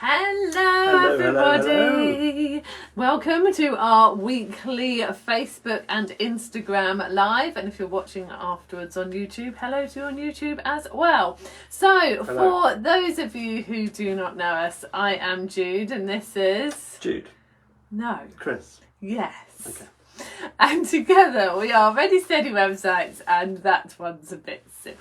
Hello everybody! Welcome to our weekly Facebook and Instagram live, and if you're watching afterwards on YouTube, hello to you on YouTube as well. So, for those of you who do not know us, I am Jude and this is... Jude. No. Chris. Yes. Okay. And together we are Ready Steady Websites, and that one's a bit silly.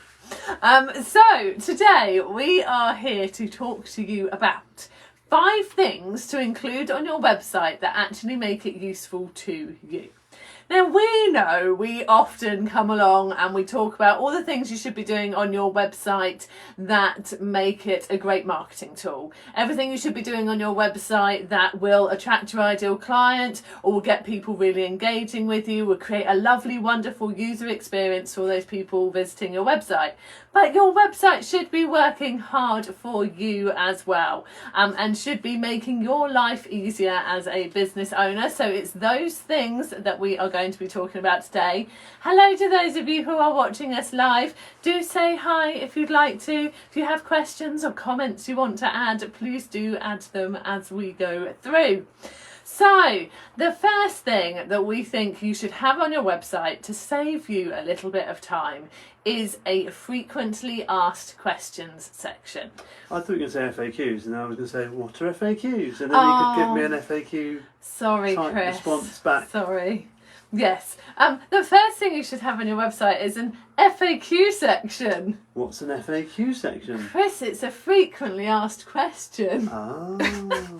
So today we are here to talk to you about 5 things to include on your website that actually make it useful to you. Now, we know we often come along and we talk about all the things you should be doing on your website that make it a great marketing tool. Everything you should be doing on your website that will attract your ideal client or will get people really engaging with you, will create a lovely, wonderful user experience for those people visiting your website. But your website should be working hard for you as well, and should be making your life easier as a business owner. So it's those things that we are going to be talking about today. Hello to those of you who are watching us live. Do say hi if you'd like to. If you have questions or comments you want to add, please do add them as we go through. So, the first thing that we think you should have on your website to save you a little bit of time is a frequently asked questions section. I thought you were going to say FAQs, and I was going to say, what are FAQs? And then you could give me an FAQ Chris. response back. Sorry. Yes. The first thing you should have on your website is an FAQ section. What's an FAQ section? Chris, it's a frequently asked question. Oh.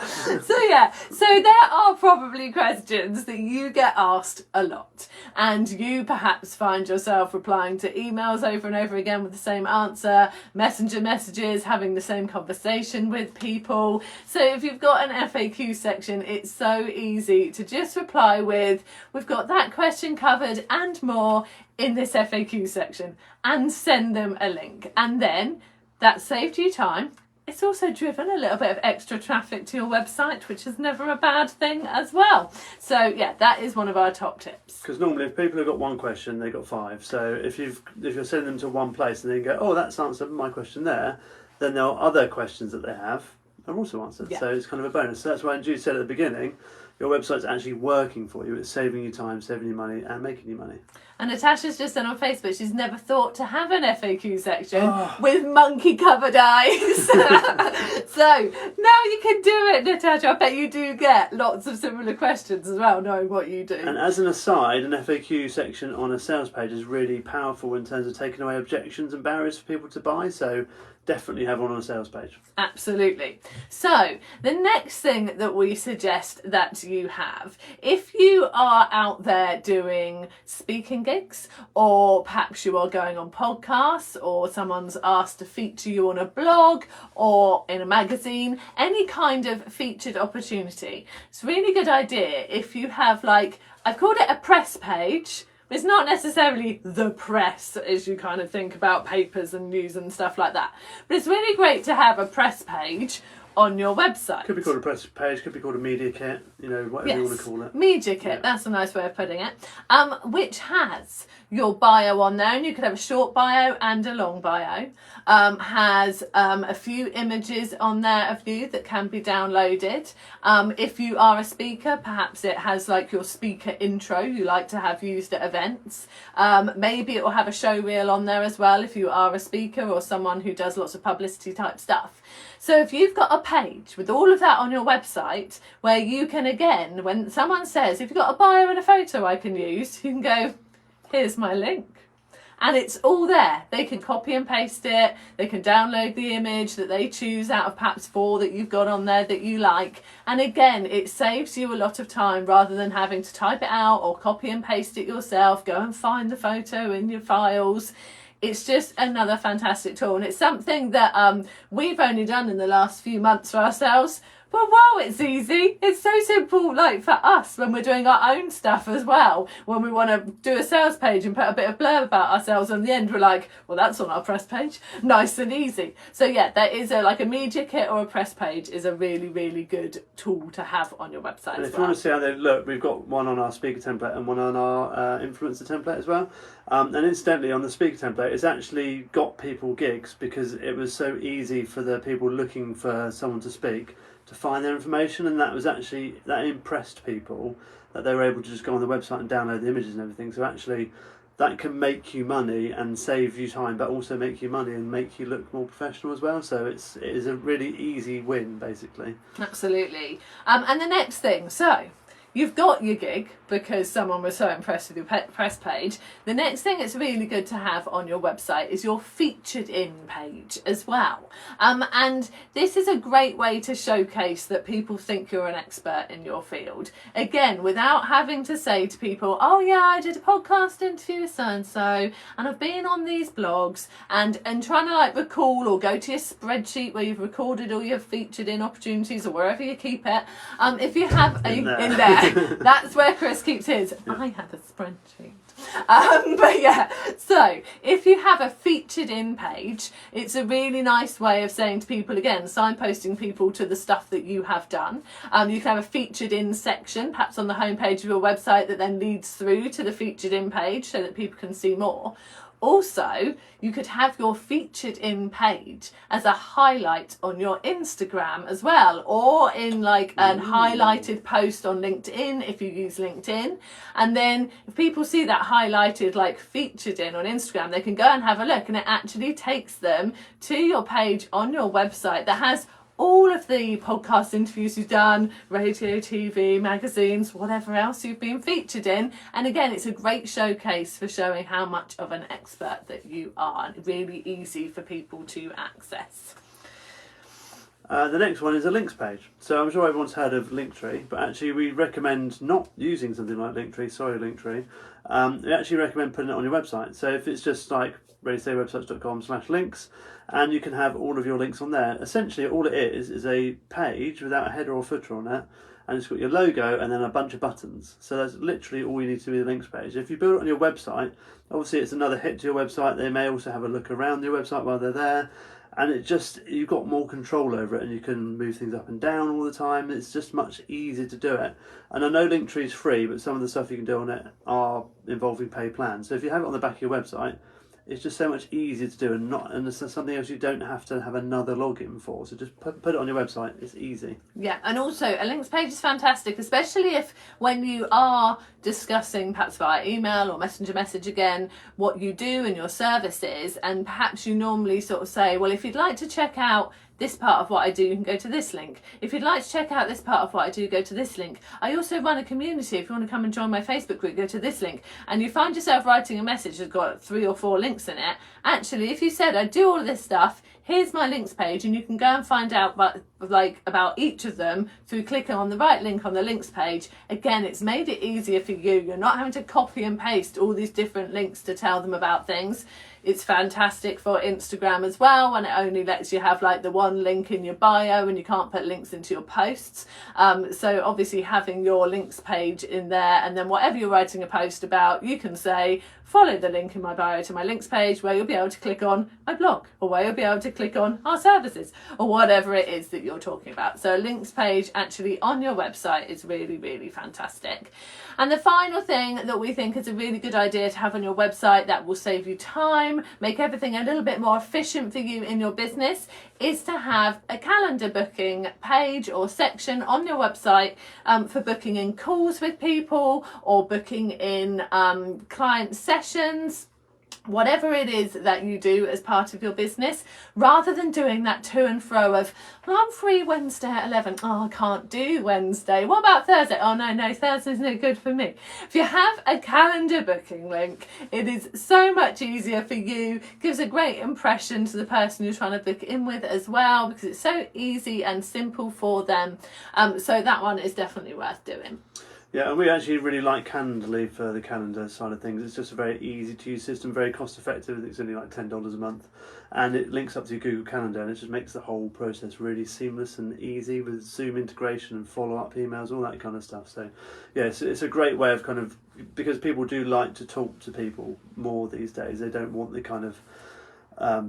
So there are probably questions that you get asked a lot, and you perhaps find yourself replying to emails over and over again with the same answer, messenger messages, having the same conversation with people. So if you've got an FAQ section, it's so easy to just reply with, we've got that question covered and more in this FAQ section, and send them a link. And then that saved you time. It's also driven a little bit of extra traffic to your website, which is never a bad thing as well. So yeah, that is one of our top tips. Because normally if people have got one question, they've got 5. So if you're sending them to one place and then you go, oh, that's answered my question there, then there are other questions that they have are also answered. Yeah. So it's kind of a bonus. So that's why Jude said at the beginning, your website's actually working for you. It's saving you time, saving you money, and making you money. And Natasha's just said on Facebook she's never thought to have an FAQ section with monkey covered eyes. So now you can do it, Natasha. I bet you do get lots of similar questions as well, knowing what you do. And as an aside, an FAQ section on a sales page is really powerful in terms of taking away objections and barriers for people to buy. So definitely have one on a sales page. Absolutely. So the next thing that we suggest that you have, if you are out there doing speaking gigs, or perhaps you are going on podcasts, or someone's asked to feature you on a blog or in a magazine, any kind of featured opportunity, it's a really good idea if you have, like, I've called it a press page. It's not necessarily the press as you kind of think about papers and news and stuff like that. But it's really great to have a press page on your website. Could be called a press page, could be called a media kit, whatever you want to call it. Media kit, that's a nice way of putting it. Which has your bio on there, and you could have a short bio and a long bio. Has a few images on there of you that can be downloaded. If you are a speaker, perhaps it has like your speaker intro you like to have used at events. Maybe it will have a show reel on there as well if you are a speaker or someone who does lots of publicity type stuff. So if you've got a page with all of that on your website where you can, again, when someone says, if you've got a bio and a photo I can use, you can go, here's my link. And it's all there. They can copy and paste it. They can download the image that they choose out of perhaps 4 that you've got on there that you like. And again, it saves you a lot of time rather than having to type it out or copy and paste it yourself, go and find the photo in your files. It's just another fantastic tool, and it's something that we've only done in the last few months for ourselves. But wow, it's easy. It's so simple, like for us when we're doing our own stuff as well. When we want to do a sales page and put a bit of blurb about ourselves on the end, we're like, well, that's on our press page. Nice and easy. So yeah, there is a media kit or a press page is a really, really good tool to have on your website and as if you want to see how they look, we've got one on our speaker template and one on our influencer template as well. And incidentally, on the speaker template, it's actually got people gigs because it was so easy for the people looking for someone to speak to find their information, and that impressed people that they were able to just go on the website and download the images and everything. So actually that can make you money and save you time, but also make you money and make you look more professional as well. So it is a really easy win, basically. Absolutely. And the next thing, so you've got your gig because someone was so impressed with your press page. The next thing it's really good to have on your website is your featured in page as well. And this is a great way to showcase that people think you're an expert in your field. Again, without having to say to people, oh yeah, I did a podcast interview with so-and-so and I've been on these blogs, and trying to like recall or go to your spreadsheet where you've recorded all your featured in opportunities or wherever you keep it. If you have in there, that's where Chris keeps his. Yeah. I have a spreadsheet. But yeah, so if you have a featured in page, it's a really nice way of saying to people, again, signposting people to the stuff that you have done. You can have a featured in section, perhaps on the homepage of your website, that then leads through to the featured in page so that people can see more. Also, you could have your featured in page as a highlight on your Instagram as well, or in like an highlighted post on LinkedIn if you use LinkedIn. And then if people see that highlighted like featured in on Instagram, they can go and have a look, and it actually takes them to your page on your website that has all of the podcast interviews you've done, radio, TV, magazines, whatever else you've been featured in. And again, it's a great showcase for showing how much of an expert that you are, and really easy for people to access. The next one is a links page. So I'm sure everyone's heard of Linktree, but actually we recommend not using something like Linktree. Sorry, Linktree. We actually recommend putting it on your website. So if it's just like readytodayWebsites.com/links, and you can have all of your links on there. Essentially, all it is a page without a header or footer on it, and it's got your logo and then a bunch of buttons. So that's literally all you need to do with the links page. If you build it on your website, obviously it's another hit to your website. They may also have a look around your website while they're there, and you've got more control over it, and you can move things up and down all the time. It's just much easier to do it. And I know Linktree is free, but some of the stuff you can do on it are involving pay plans. So if you have it on the back of your website, it's just so much easier to do, and it's something else you don't have to have another login for. So just put it on your website. It's easy. Yeah, and also a links page is fantastic, especially if when you are discussing perhaps via email or messenger message again what you do and your services, and perhaps you normally sort of say, well, if you'd like to check out this part of what I do, you can go to this link. If you'd like to check out this part of what I do, go to this link. I also run a community. If you want to come and join my Facebook group, go to this link. And you find yourself writing a message that's got 3 or 4 links in it. Actually, if you said, I do all of this stuff, here's my links page, and you can go and find out about each of them through clicking on the right link on the links page. Again, it's made it easier for you. You're not having to copy and paste all these different links to tell them about things. It's fantastic for Instagram as well, when it only lets you have like the one link in your bio and you can't put links into your posts. So obviously having your links page in there, and then whatever you're writing a post about, you can say, follow the link in my bio to my links page, where you'll be able to click on my blog, or where you'll be able to click on our services, or whatever it is that you're talking about. So a links page actually on your website is really, really fantastic. And the final thing that we think is a really good idea to have on your website that will save you time, make everything a little bit more efficient for you in your business, is to have a calendar booking page or section on your website for booking in calls with people, or booking in client sessions, whatever it is that you do as part of your business, rather than doing that to and fro of, well, I'm free Wednesday at 11. Oh, I can't do Wednesday. What about Thursday? Oh, no, Thursday's no good for me. If you have a calendar booking link, it is so much easier for you, gives a great impression to the person you're trying to book in with as well, because it's so easy and simple for them. So that one is definitely worth doing. Yeah, and we actually really like Calendly for the calendar side of things. It's just a very easy to use system, very cost effective. I think it's only like $10 a month, and it links up to your Google Calendar, and it just makes the whole process really seamless and easy with Zoom integration and follow up emails, all that kind of stuff. So, yeah, it's a great way of kind of, because people do like to talk to people more these days. They don't want the kind of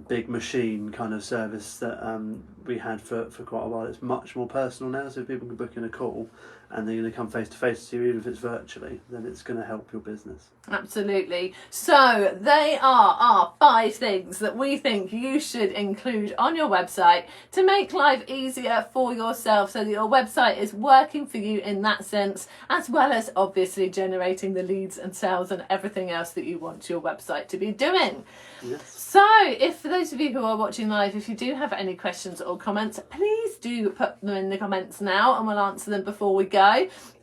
big machine kind of service that we had for quite a while. It's much more personal now, so if people can book in a call and they're going to come face to face to you, even if it's virtually, then it's going to help your business. Absolutely. So they are our 5 things that we think you should include on your website to make life easier for yourself, so that your website is working for you in that sense, as well as obviously generating the leads and sales and everything else that you want your website to be doing. Yes. So if, for those of you who are watching live, if you do have any questions or comments, please do put them in the comments now and we'll answer them before we go.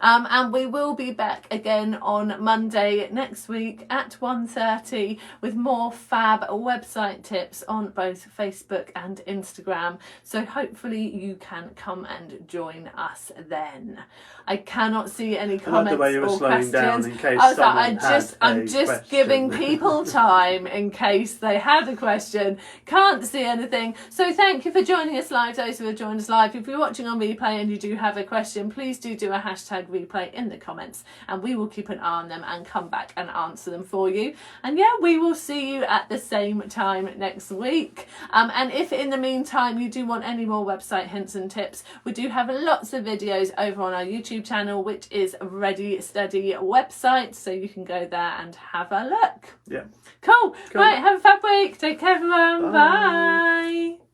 And we will be back again on Monday next week at 1:30 with more fab website tips on both Facebook and Instagram. So hopefully you can come and join us then. I cannot see any comments I like the way you were or slowing questions. down in case I was someone like, I'm just question. giving people time in case they had a question. Can't see anything. So thank you for joining us live, those who have joined us live. If you're watching on replay and you do have a question, please do a hashtag replay in the comments and we will keep an eye on them and come back and answer them for you. And yeah, we will see you at the same time next week. And if in the meantime you do want any more website hints and tips, we do have lots of videos over on our YouTube channel, which is Ready Steady Website, so you can go there and have a look. Yeah. Cool. Right, have a fab week. Take care, everyone. Bye. Bye.